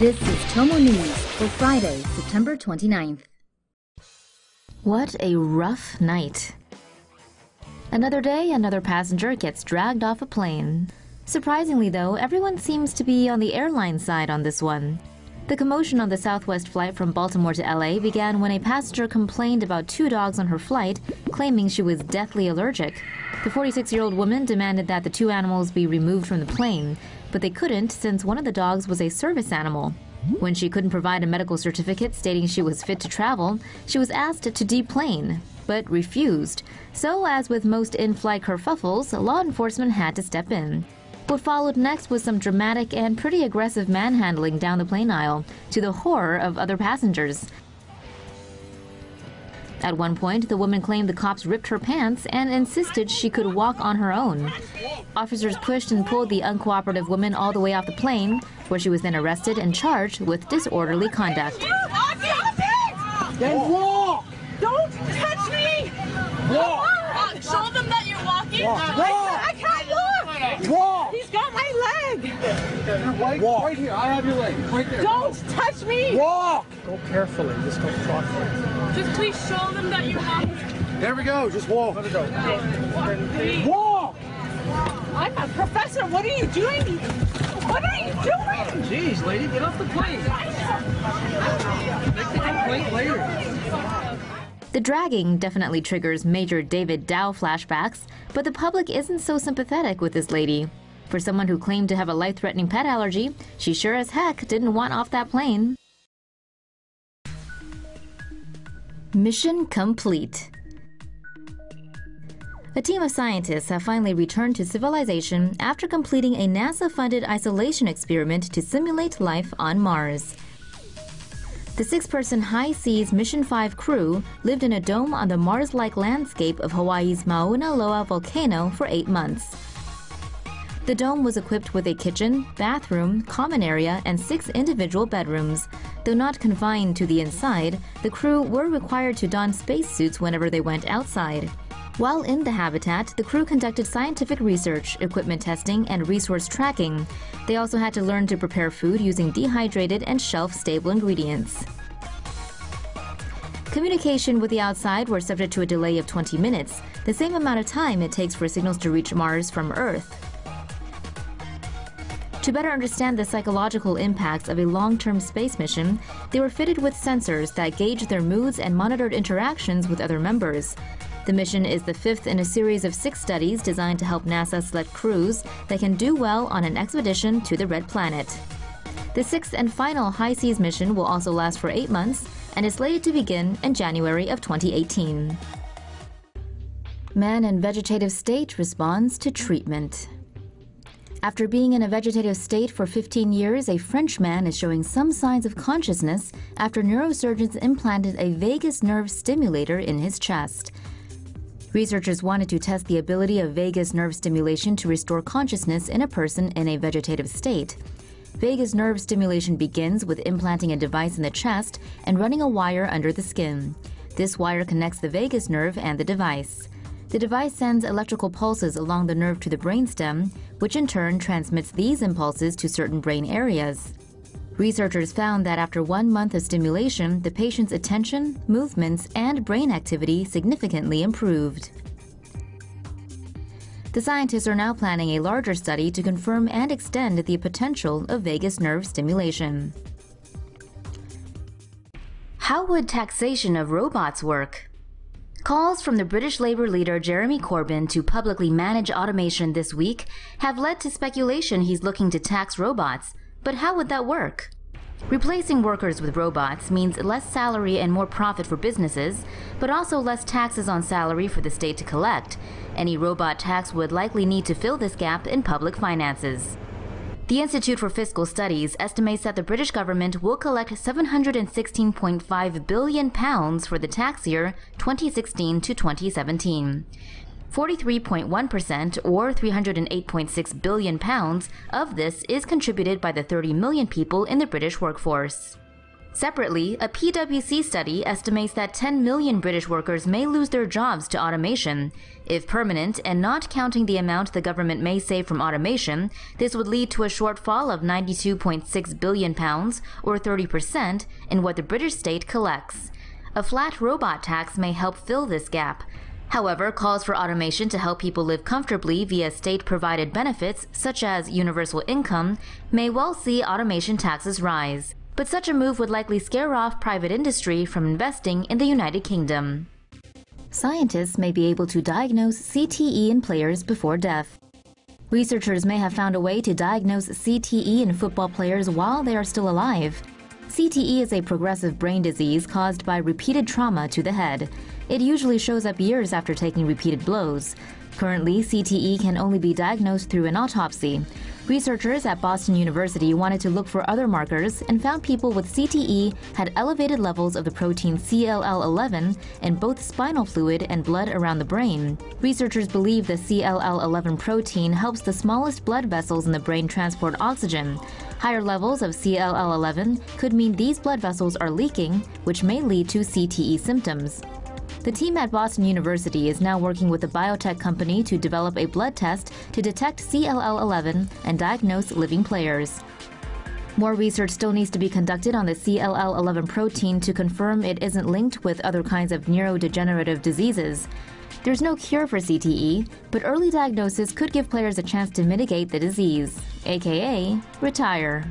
This is TomoNews for Friday, September 29th. What a rough night. Another day, another passenger gets dragged off a plane. Surprisingly though, everyone seems to be on the airline side on this one. The commotion on the Southwest flight from Baltimore to LA began when a passenger complained about two dogs on her flight, claiming she was deathly allergic. The 46-year-old woman demanded that the two animals be removed from the plane, but they couldn't since one of the dogs was a service animal. When she couldn't provide a medical certificate stating she was fit to travel, she was asked to deplane, but refused. So, as with most in-flight kerfuffles, law enforcement had to step in. What followed next was some dramatic and pretty aggressive manhandling down the plane aisle, to the horror of other passengers. At one point, the woman claimed the cops ripped her pants and insisted she could walk on her own. Officers pushed and pulled the uncooperative woman all the way off the plane, where she was then arrested and charged with disorderly conduct. Then walk! Don't touch me! Walk! Show them that you're walking. Walk! I can't walk! Walk! He's got my leg! Walk! Right here, I have your leg. Right there. Don't touch me! Walk! Go carefully. Just go thoughtfully. Just please show them that you're walking. There we go. Just walk. Let it go. Walk! I'm a professor. What are you doing? What are you doing? Jeez, lady, get off the plane. Make the complaint later. The dragging definitely triggers Major David Dow flashbacks, but the public isn't so sympathetic with this lady. For someone who claimed to have a life-threatening pet allergy, she sure as heck didn't want off that plane. Mission complete. A team of scientists have finally returned to civilization after completing a NASA-funded isolation experiment to simulate life on Mars. The 6-person High Seas Mission 5 crew lived in a dome on the Mars-like landscape of Hawaii's Mauna Loa volcano for 8 months. The dome was equipped with a kitchen, bathroom, common area, and 6 individual bedrooms. Though not confined to the inside, the crew were required to don spacesuits whenever they went outside. While in the habitat, the crew conducted scientific research, equipment testing, and resource tracking. They also had to learn to prepare food using dehydrated and shelf-stable ingredients. Communication with the outside were subject to a delay of 20 minutes, the same amount of time it takes for signals to reach Mars from Earth. To better understand the psychological impacts of a long-term space mission, they were fitted with sensors that gauged their moods and monitored interactions with other members. The mission is the 5th in a series of 6 studies designed to help NASA select crews that can do well on an expedition to the Red Planet. The 6th and final High Seas mission will also last for 8 months and is slated to begin in January of 2018. Man in vegetative state responds to treatment. After being in a vegetative state for 15 years, a French man is showing some signs of consciousness after neurosurgeons implanted a vagus nerve stimulator in his chest. Researchers wanted to test the ability of vagus nerve stimulation to restore consciousness in a person in a vegetative state. Vagus nerve stimulation begins with implanting a device in the chest and running a wire under the skin. This wire connects the vagus nerve and the device. The device sends electrical pulses along the nerve to the brainstem, which in turn transmits these impulses to certain brain areas. Researchers found that after 1 month of stimulation, the patient's attention, movements, and brain activity significantly improved. The scientists are now planning a larger study to confirm and extend the potential of vagus nerve stimulation. How would taxation of robots work? Calls from the British Labour leader Jeremy Corbyn to publicly manage automation this week have led to speculation he's looking to tax robots. But how would that work? Replacing workers with robots means less salary and more profit for businesses, but also less taxes on salary for the state to collect. Any robot tax would likely need to fill this gap in public finances. The Institute for Fiscal Studies estimates that the British government will collect £716.5 billion for the tax year 2016 to 2017. 43.1%, or £308.6 billion of this is contributed by the 30 million people in the British workforce. Separately, a PwC study estimates that 10 million British workers may lose their jobs to automation. If permanent, and not counting the amount the government may save from automation, this would lead to a shortfall of £92.6 billion, or 30%, in what the British state collects. A flat robot tax may help fill this gap. However, calls for automation to help people live comfortably via state-provided benefits, such as universal income, may well see automation taxes rise. But such a move would likely scare off private industry from investing in the United Kingdom. Scientists may be able to diagnose CTE in players before death. Researchers may have found a way to diagnose CTE in football players while they are still alive. CTE is a progressive brain disease caused by repeated trauma to the head. It usually shows up years after taking repeated blows. Currently, CTE can only be diagnosed through an autopsy. Researchers at Boston University wanted to look for other markers and found people with CTE had elevated levels of the protein CLL11 in both spinal fluid and blood around the brain. Researchers believe the CLL11 protein helps the smallest blood vessels in the brain transport oxygen. Higher levels of CLL11 could mean these blood vessels are leaking, which may lead to CTE symptoms. The team at Boston University is now working with a biotech company to develop a blood test to detect CLL11 and diagnose living players. More research still needs to be conducted on the CLL11 protein to confirm it isn't linked with other kinds of neurodegenerative diseases. There's no cure for CTE, but early diagnosis could give players a chance to mitigate the disease, aka retire.